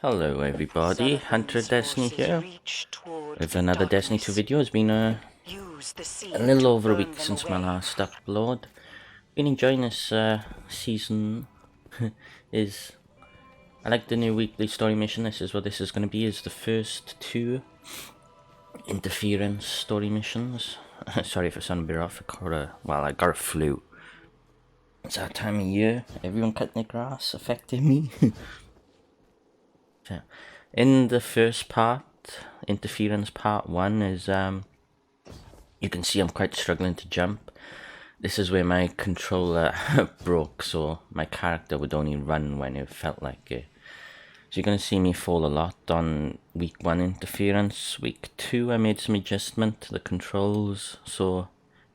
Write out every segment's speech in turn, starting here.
Hello everybody, Hunter Destiny here with another Destiny 2 video. It's been a little over a week since my last upload. Been enjoying this season. I like the new weekly story mission. This is what this is going to be, is the first two interference story missions. Sorry if I sound a bit off, I got a flu. It's that time of year, everyone cutting their grass, affecting me. In the first part, interference part 1 is you can see I'm quite struggling to jump. This is where my controller broke, so my character would only run when it felt like it. So you're going to see me fall a lot on week 1 interference. Week 2 I made some adjustment to the controls, so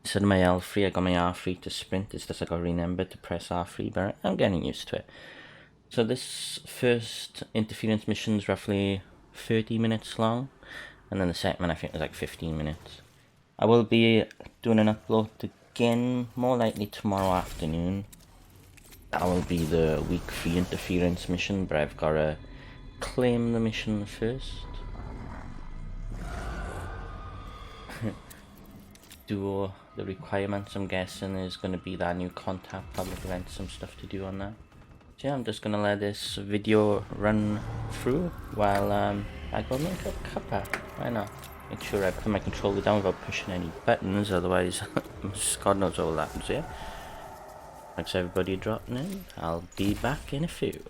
instead of my L3 I got my R3 to sprint. It's just I got to remember to press R3, but I'm getting used to it. So this first interference mission is roughly 30 minutes long, and then the second one I think is like 15 minutes. I will be doing an upload again, more likely tomorrow afternoon. That will be the week 3 interference mission, but I've got to claim the mission first. Do the requirements, I'm guessing, is going to be that new contact public event, some stuff to do on that. So yeah, I'm just gonna let this video run through while I go make a cuppa. Why not? Make sure I put my controller down without pushing any buttons, otherwise God knows what will happen. So yeah, thanks everybody dropping in. I'll be back in a few.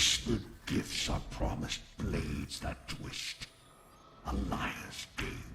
Whispered gifts are promised blades that twist. A liar's game.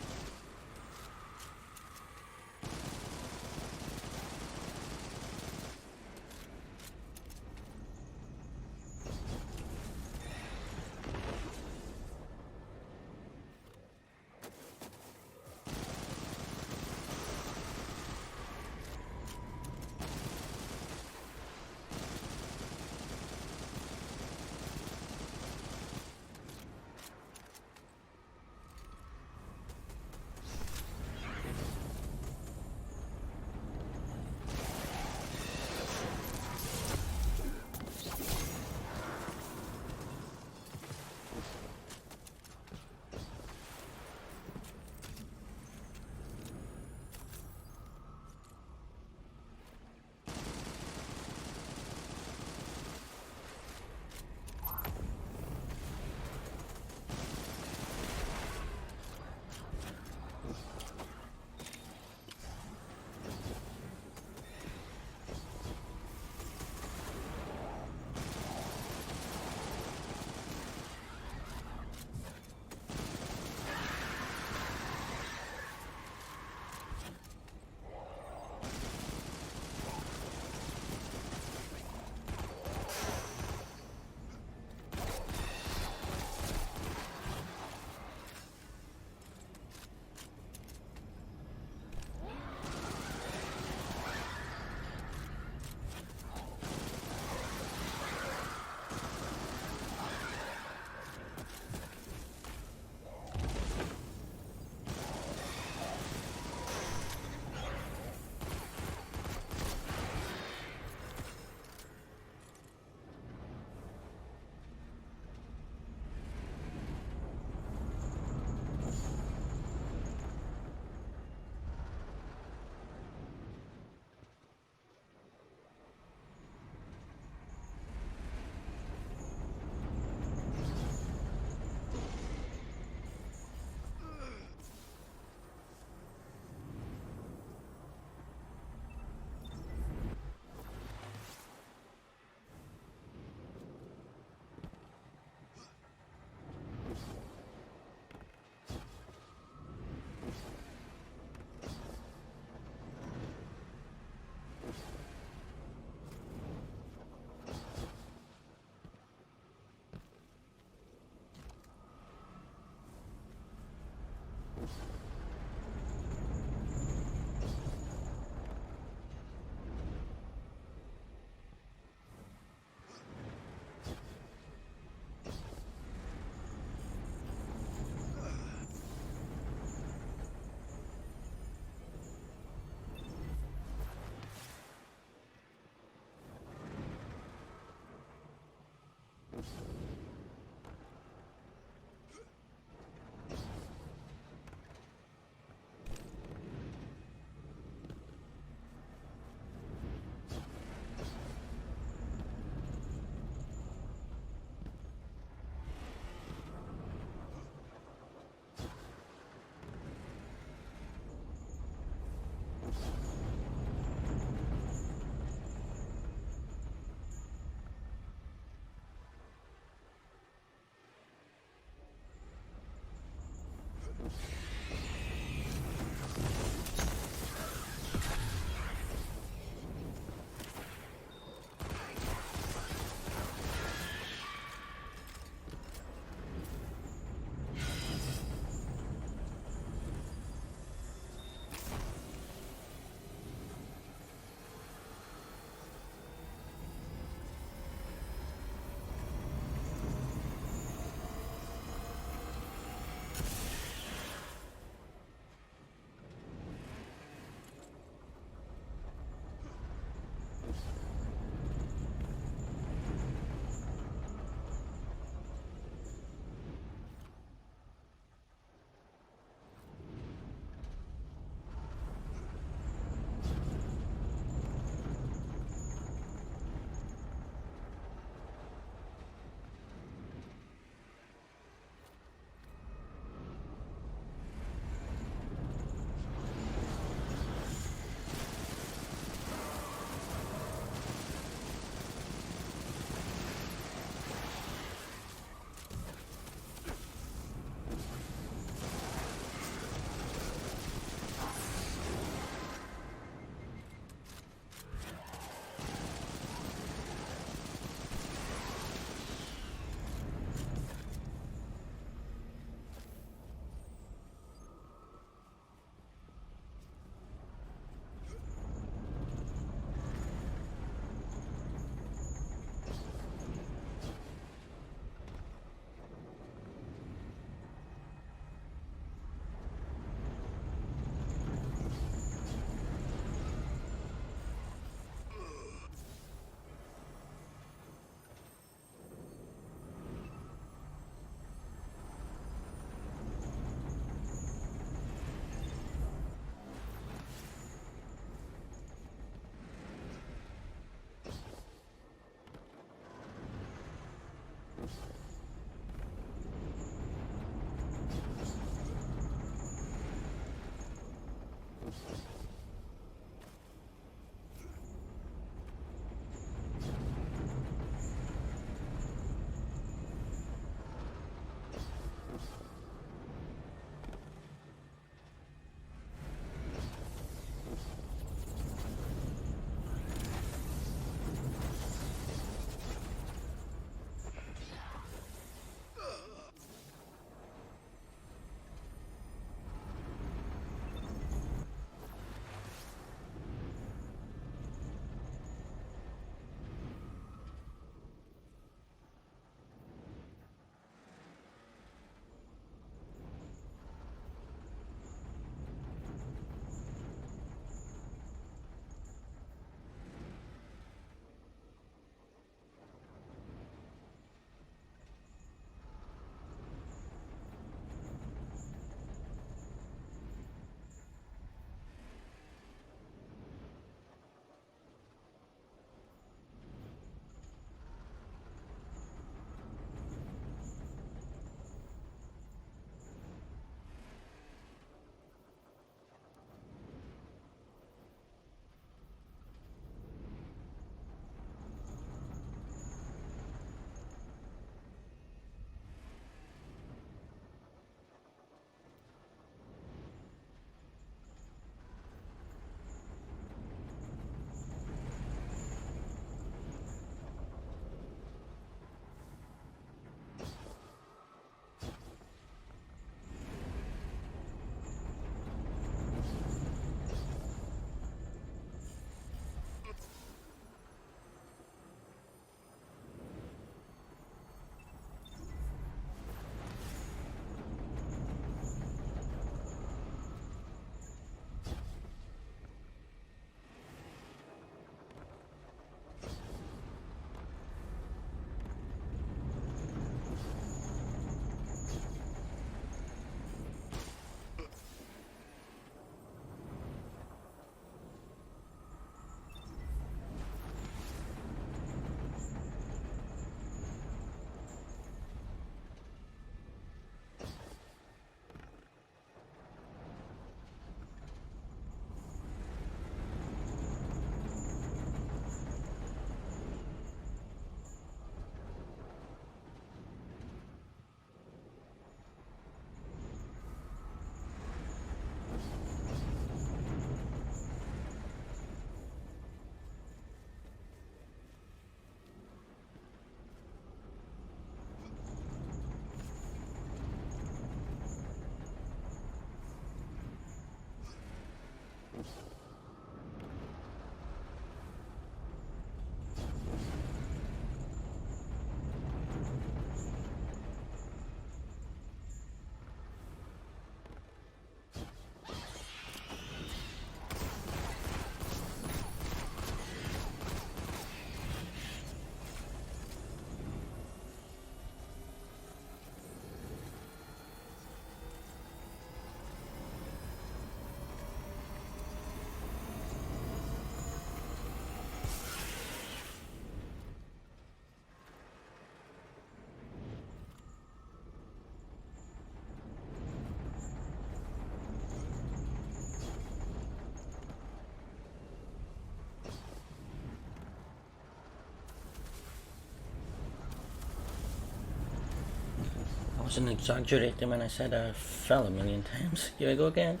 wasn't exaggerating when I said I fell a million times. Here I go again.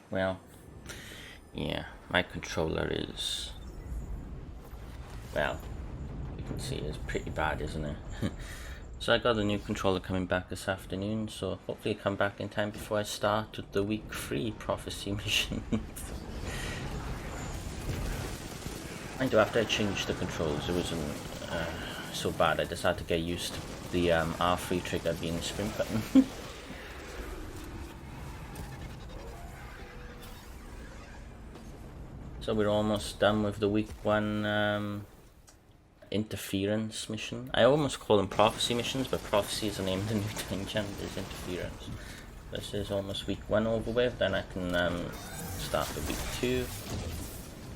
Well, yeah, my controller is, well, you can see it's pretty bad, isn't it? So I got a new controller coming back this afternoon, so hopefully come back in time before I start with the week 3 prophecy mission. Mind you, after I changed the controls, it wasn't so bad. I just had to get used to the R3 trigger being the sprint button. So we're almost done with the week 1 interference mission. I almost call them prophecy missions, but prophecy is the name of the new dungeon. Is interference. This is almost week 1 over with. Then I can start the week 2.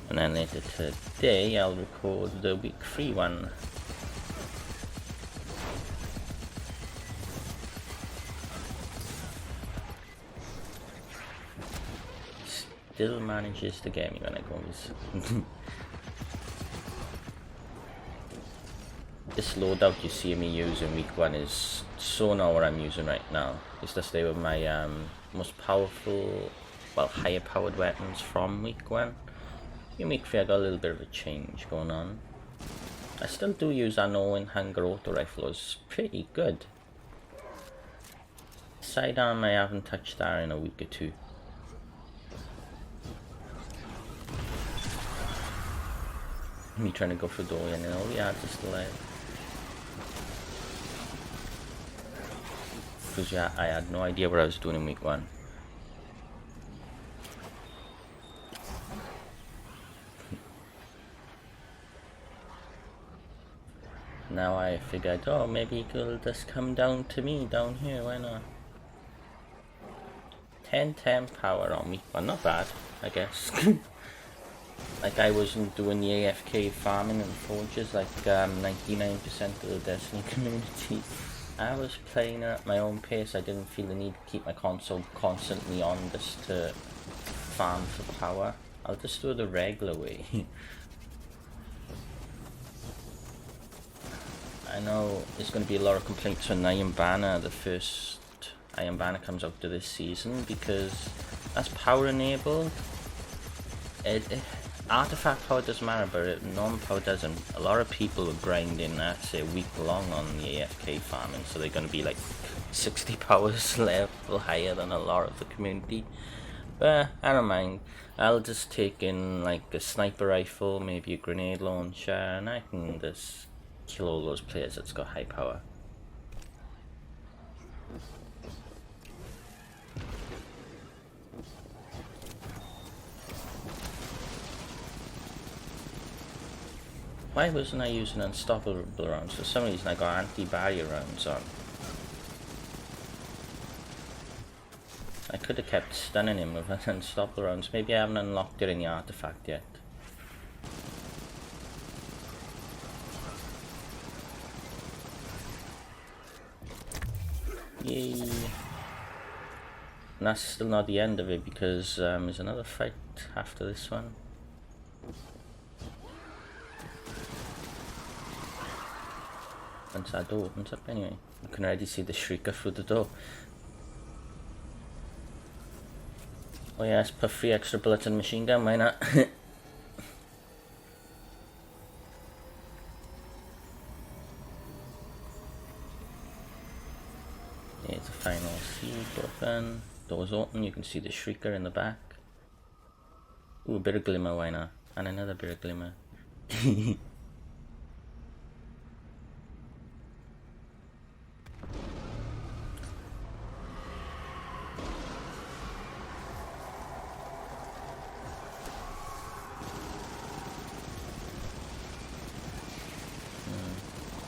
And then later today I'll record the week 3 one. Still manages to get me when I go this. This loadout you see me using week 1 is so not what I'm using right now. It's to stay with my most powerful, well, higher powered weapons from week 1. In week 3 I got a little bit of a change going on. I still do use that Owen Hanger auto rifle, it's pretty good. Sidearm I haven't touched that in a week or 2. Me trying to go for Dorian and all the ads are still there. Because yeah, I had no idea what I was doing in week 1. Now I figured, oh, maybe it will just come down to me down here, why not? 10 power on week 1, not bad, I guess. Like I wasn't doing the AFK farming and forges like 99% of the Destiny community. I was playing at my own pace. I didn't feel the need to keep my console constantly on just to farm for power. I'll just do it the regular way. I know there's going to be a lot of complaints on Iron Banner. The first Iron Banner comes out to this season because that's power enabled. Artifact power doesn't matter, but non-power doesn't. A lot of people are grinding, say, a week long on the AFK farming, so they're going to be like 60 powers level higher than a lot of the community. But I don't mind. I'll just take in like a sniper rifle, maybe a grenade launcher, and I can just kill all those players that's got high power. Why wasn't I using unstoppable rounds? For some reason I got anti-barrier rounds on. I could have kept stunning him with unstoppable rounds. Maybe I haven't unlocked it in the artifact yet. Yay! And that's still not the end of it because there's another fight after this one. Once that door opens up anyway, you can already see the Shrieker through the door. Oh yes, put 3 extra bullets in the machine gun, why not? Here's the final seat open. Doors open, you can see the Shrieker in the back. Ooh, a bit of glimmer, why not? And another bit of glimmer.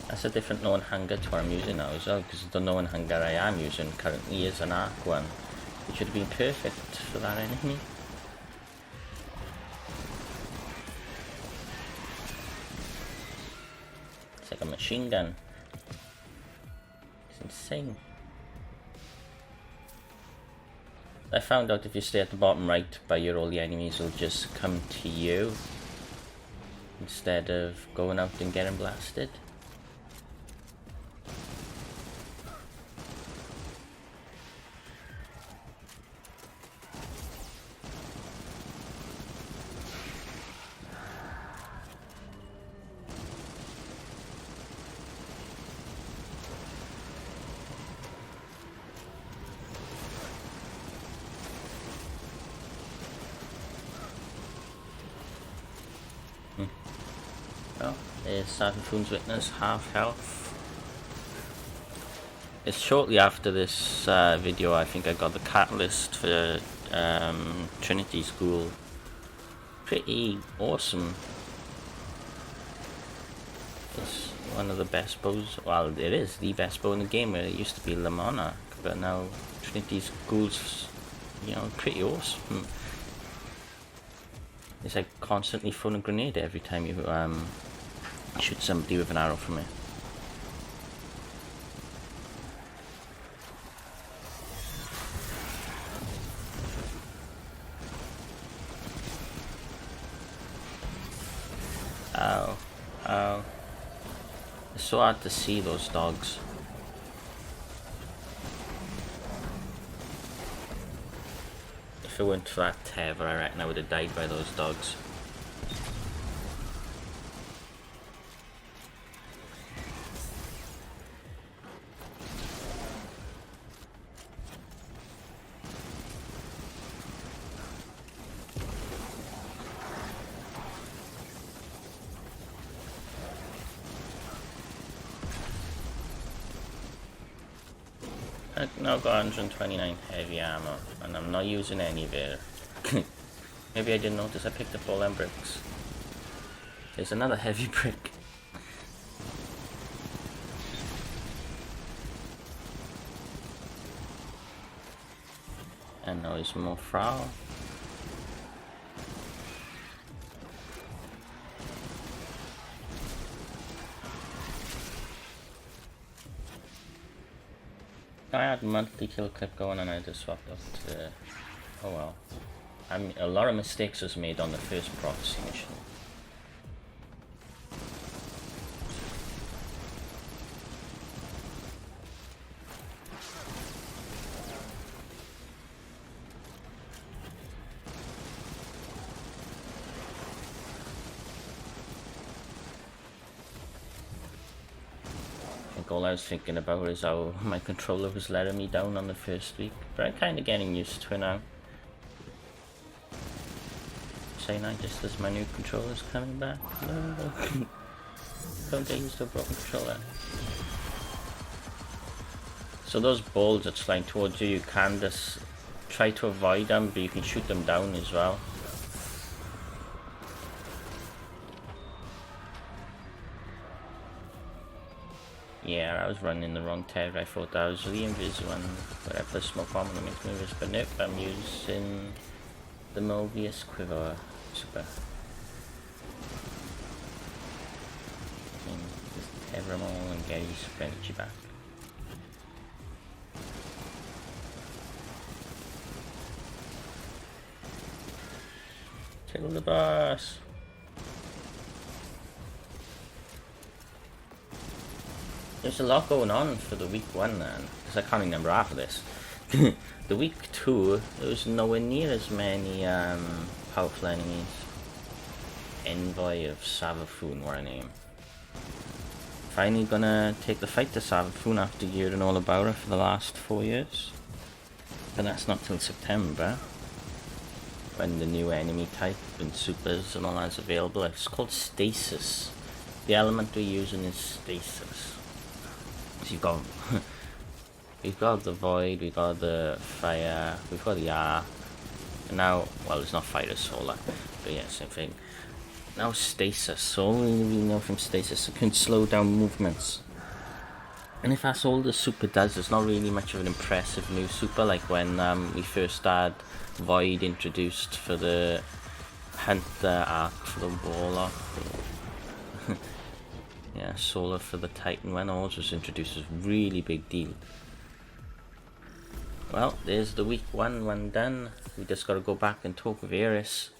That's a different known hanger to what I'm using now as well, because the known hanger I am using currently is an arc one, which would have been perfect for that enemy. It's like a machine gun. It's insane. I found out if you stay at the bottom right by your all the enemies will just come to you instead of going out and getting blasted. Well, there's Savathun's Witness, half health. It's shortly after this video I think I got the catalyst for Trinity School. Pretty awesome. It's one of the best bows, well it is the best bow in the game. It used to be Le Monarch, but now Trinity School's, you know, pretty awesome. It's like constantly throwing a grenade every time you shoot somebody with an arrow from it. Ow, ow. It's so hard to see those dogs. If it weren't for that tether, I reckon I would have died by those dogs. I've now got 129 heavy ammo, and I'm not using any of it. Maybe I didn't notice I picked up all them bricks. There's another heavy brick. And now there's more Frau. I had monthly kill clip going and I just swapped up to, oh well. A lot of mistakes was made on the first prophecy mission. All I was thinking about is how my controller was letting me down on the first week, but I'm kind of getting used to it now. Saying I just as my new controller's coming back. No. Don't get used to a broken controller. So those balls that's flying towards you, you can just try to avoid them, but you can shoot them down as well. Yeah, I was running the wrong tether. I thought that was the invis one, but I put a smoke bomb and it makes me invis, but nope, I'm using the Mobius Quiver Super. And just tether them all and get his energy back. Kill the boss! There's a lot going on for the week 1 then, because I can't remember half of this. The week 2, there was nowhere near as many powerful enemies. Envoy of Savathun were her name. Finally gonna take the fight to Savathun after hearing all about her for the last 4 years. But that's not till September, when the new enemy type and supers and all that's available. It's called Stasis. The element we're using is Stasis. So we've got the Void, we've got the Fire, we've got the R, and now, well, it's not Fire, it's Solar, but yeah, same thing. Now Stasis, so all we know from Stasis, it can slow down movements. And if that's all the super does, it's not really much of an impressive new super, like when we first had Void introduced for the Hunter arc for the Warlock. Yeah, Solar for the Titan when Ours was introduced was a really big deal. Well, there's the week 1 one done. We just gotta go back and talk with Eris.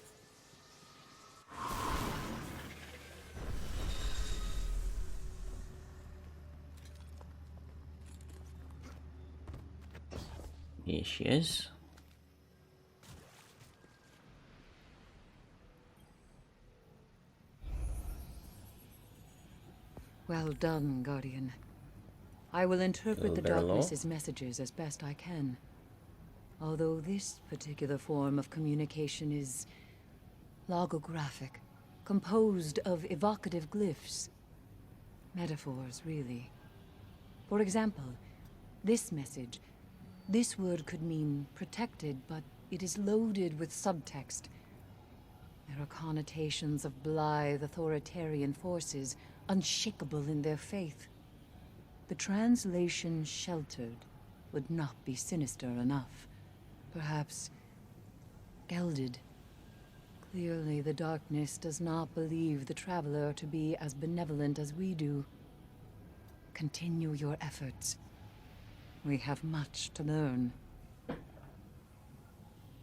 Here she is. Well done, Guardian. I will interpret the darkness's messages as best I can. Although this particular form of communication is logographic, composed of evocative glyphs. Metaphors, really. For example, this message. This word could mean protected, but it is loaded with subtext. There are connotations of blithe authoritarian forces, unshakable in their faith. The translation sheltered would not be sinister enough. Perhaps gelded. Clearly, the darkness does not believe the traveler to be as benevolent as we do. Continue your efforts. We have much to learn.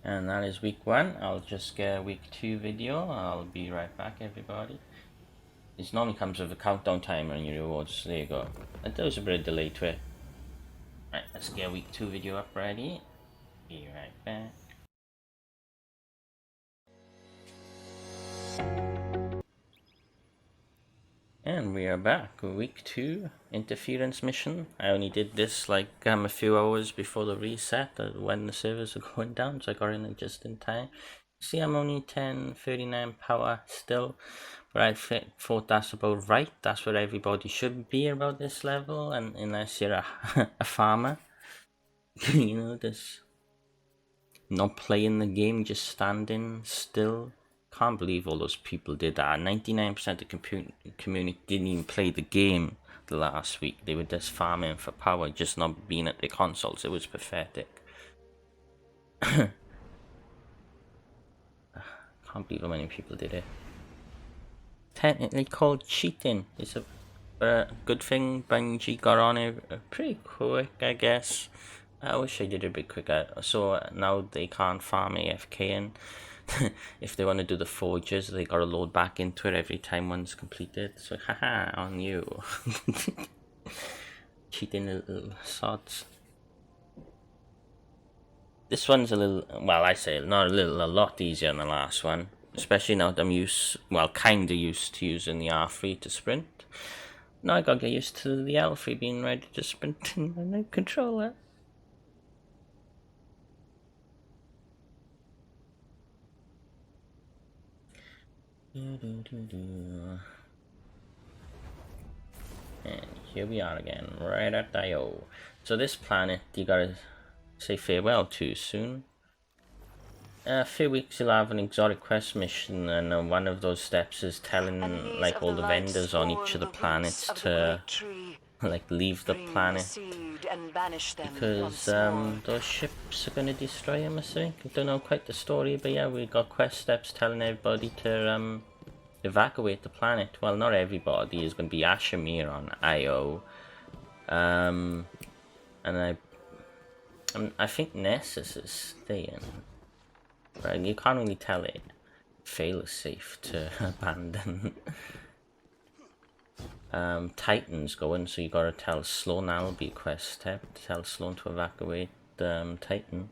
And that is week 1. I'll just get a week 2 video. I'll be right back, everybody. This normally comes with a countdown timer and your rewards. There you go. There was a bit of delay to it. Right, let's get a week 2 video up ready. Be right back. And we are back. Week 2 interference mission. I only did this like a few hours before the reset when the servers are going down, so I got in just in time. See, I'm only 1039 power still, but I thought that's about right. That's where everybody should be about this level, and unless you're a farmer, you know, just not playing the game, just standing still. Can't believe all those people did that. 99% of the community didn't even play the game the last week. They were just farming for power, just not being at their consoles. It was pathetic. Can't believe how many people did it. Technically called cheating. It's a good thing Bungie got on it pretty quick, I guess. I wish I did it a bit quicker. So now they can't farm AFK, and if they want to do the forges, they gotta load back into it every time one's completed. So haha, on you. Cheating little sods. This one's a little, well, I say not a little, a lot easier than the last one. Especially now that I'm kinda used to using the R3 to sprint. Now I gotta get used to the L3 being ready to sprint in my new controller. And here we are again, right at Io. So this planet you gotta say farewell to soon. A few weeks you'll have an exotic quest mission, and one of those steps is telling like all the vendors on each of the planets to like leave the planet, because those ships are going to destroy him, I think. I don't know quite the story, but yeah, we got quest steps telling everybody to evacuate the planet. Well, not everybody. Is going to be Ashamir on Io, and I think Nessus is staying. Right, you can't really tell it. Fail is safe to abandon. Titan's going, so you gotta tell Sloan. That'll be a quest step. Tell Sloan to evacuate Titan.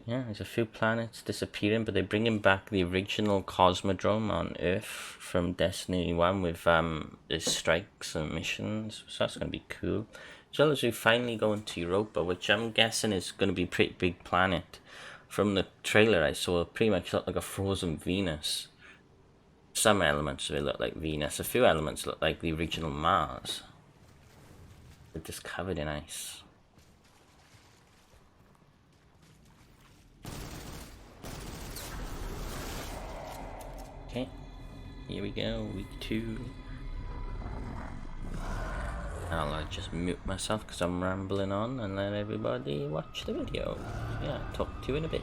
Yeah, there's a few planets disappearing, but they're bringing back the original Cosmodrome on Earth from Destiny 1 with there's strikes and missions, so that's gonna be cool. As well as we finally go into Europa, which I'm guessing is gonna be a pretty big planet. From the trailer I saw, it pretty much looked like a frozen Venus. Some elements of it look like Venus, a few elements look like the original Mars. They're just covered in ice. Okay, here we go, week 2. I'll just mute myself because I'm rambling on and let everybody watch the video. Yeah, talk to you in a bit.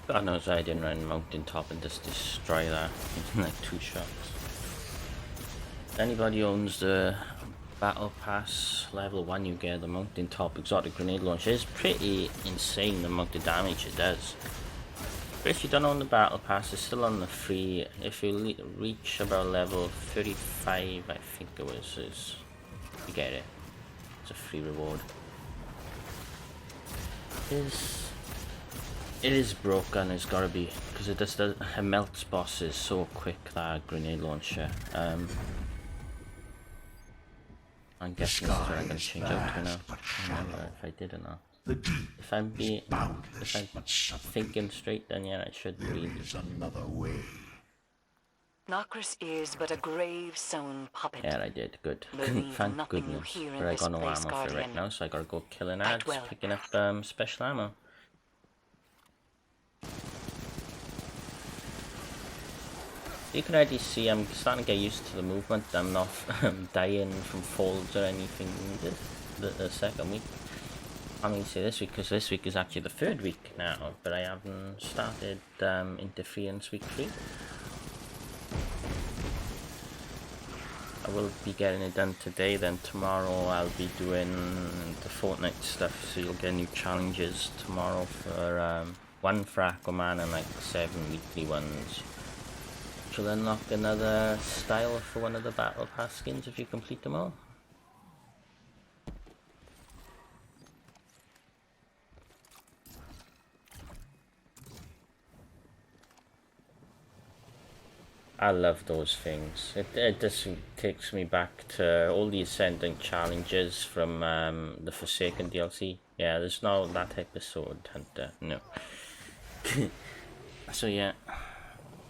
God knows I didn't run mountain top and just destroy that in like 2 shots. If anybody owns the Battle Pass level 1, you get the mountain top exotic grenade launcher. It's pretty insane the amount of damage it does. But if you don't own the Battle Pass, it's still on the free. If you reach about level 35, I think it was, you get it. It's a free reward. It is broken, it's gotta be, because it just it melts bosses so quick, that grenade launcher. I'm guessing that's what I'm gonna change out to now. I don't remember if I did or not. If I'm thinking straight, then yeah, I should be. There is another way. Nokris is but a grave-sown puppet. Yeah, I did. Good. Believe Thank nothing you goodness. hear in But I this got no place, ammo for it right Guardian. now, so I gotta go killing Act ads, well. picking up special ammo. You can already see I'm starting to get used to the movement. I'm not dying from falls or anything the second week. I mean, say this week, because this week is actually the 3rd week now, but I haven't started Interference week 3. I will be getting it done today, then tomorrow I'll be doing the Fortnite stuff, so you'll get new challenges tomorrow for 1 for Aquaman and like 7 weekly ones. Which will unlock another style for one of the Battle Pass skins if you complete them all. I love those things. It just takes me back to all the Ascendant challenges from the Forsaken DLC. Yeah, there's no that type of sword hunter, no. So yeah,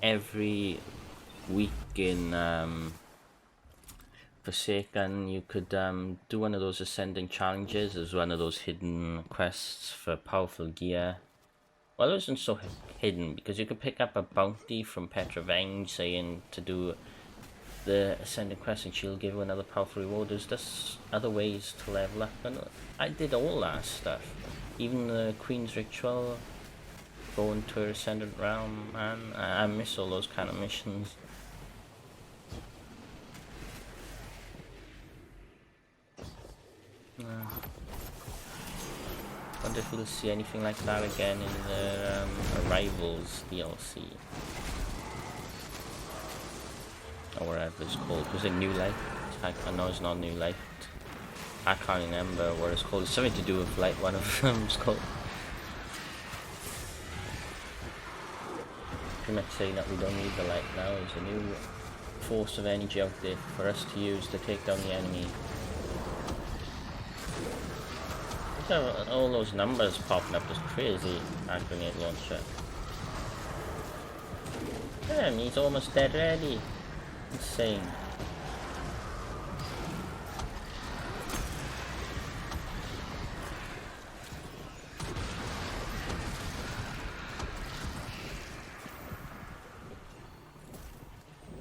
every week in Forsaken you could do one of those Ascendant challenges as one of those hidden quests for powerful gear. Well, it wasn't so hidden, because you could pick up a bounty from Petra Venge saying to do the Ascendant quest and she'll give you another powerful reward. There's just other ways to level up, and I did all that stuff. Even the Queen's Ritual, going to her Ascendant realm, man. I miss all those kind of missions. Wonder if we'll see anything like that again in the Arrivals DLC. Or whatever it's called. Was it New Light? I know it's not New Light. I can't remember what it's called. It's something to do with light, one of them's called. Pretty much saying that we don't need the light now. There's a new force of energy out there for us to use to take down the enemy. All those numbers popping up is crazy. Grenade launcher. Damn, he's almost dead already. Insane.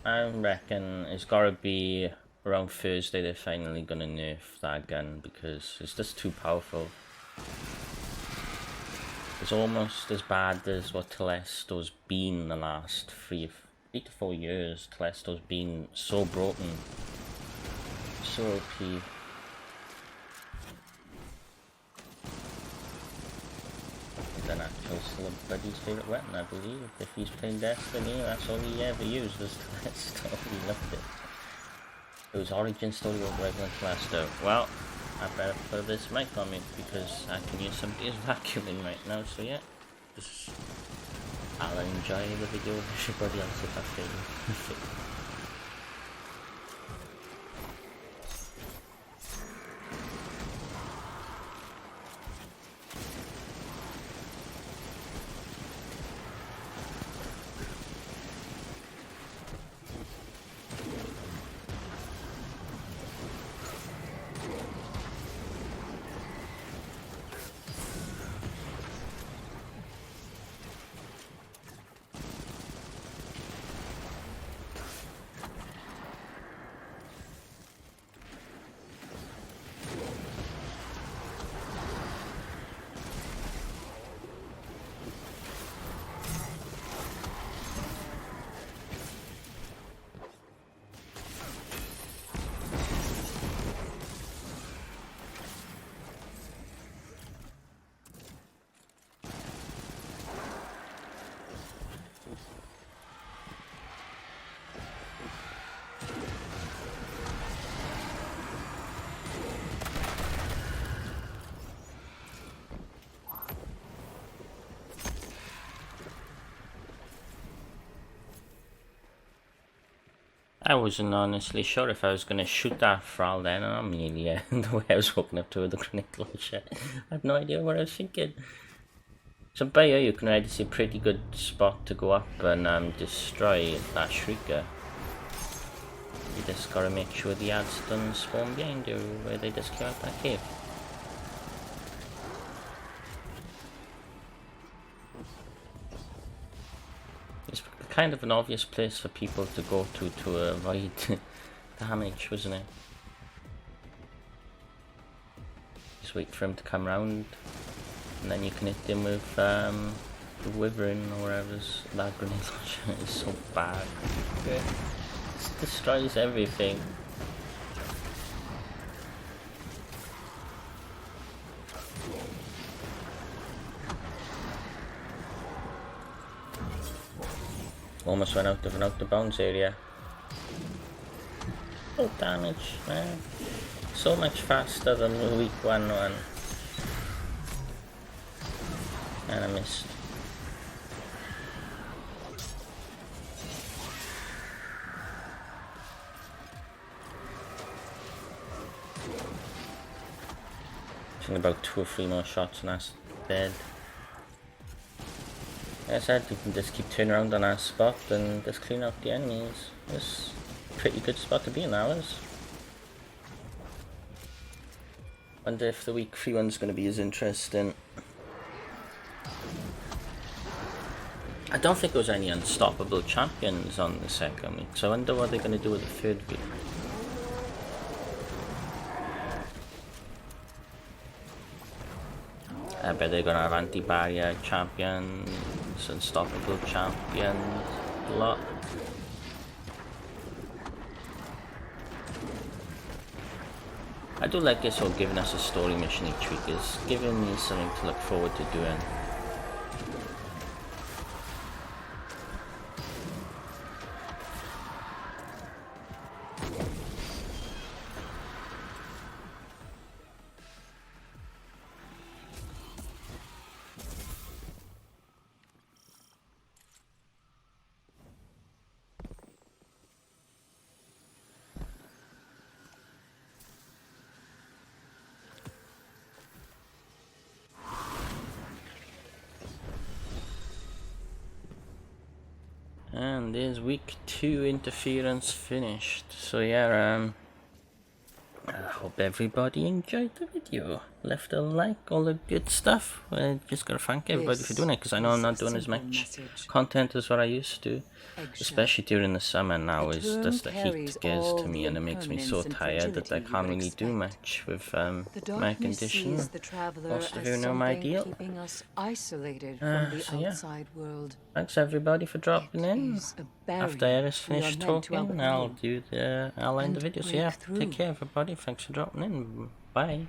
I reckon it's gotta be around Thursday they're finally gonna nerf that gun, because it's just too powerful. It's almost as bad as what Telesto's been the last 3 to 4 years. Telesto's been so broken, so OP. An actual celebrity's favourite weapon, I believe. If he's playing Destiny, that's all he ever used was Telesto. He loved it. It was origin story of regular Telesto. Well, I better put this mic on me because I can use somebody's vacuuming right now, so yeah. I'll enjoy the video with everybody else if I fail. I wasn't honestly sure if I was going to shoot that Thrall then, and I mean, yeah, the way I was walking up to her, the grenade launcher, I had no idea what I was thinking. So by here you can already see a pretty good spot to go up and destroy that Shrieker. You just gotta make sure the ads don't spawn behind you, where they just came out that cave. It's kind of an obvious place for people to go to avoid damage, wasn't it? Just wait for him to come round, and then you can hit him with the Wyvern or whatever's. That grenade launcher is so bad. It just destroys everything. Almost went out of an out of bounds area. Oh, damage, man. So much faster than the weak 1-1. And I missed. Just about 2 or 3 more shots and that's dead. Like I said, you can just keep turning around on that spot and just clean out the enemies. It's a pretty good spot to be in, that was. Wonder if the week 3 one's going to be as interesting. I don't think there was any unstoppable champions on the second week, so I wonder what they're going to do with the third week. I bet they're going to have anti-barrier champions, unstoppable champions, a lot. I do like this whole giving us a story mission each week, is giving me something to look forward to doing. And there's week 2 interference finished. So yeah, I hope everybody enjoyed the video. Left a like, all the good stuff. Just gotta thank everybody for doing it, because I know I'm not doing as much content as what I used to. Especially during the summer now, is just the heat gets to me and it makes me so tired that I can't really do much with my condition. Most of you know my deal. So yeah, thanks everybody for dropping in. After Eris finished talking, I'll end the video. So yeah, take care everybody, thanks for dropping in, bye.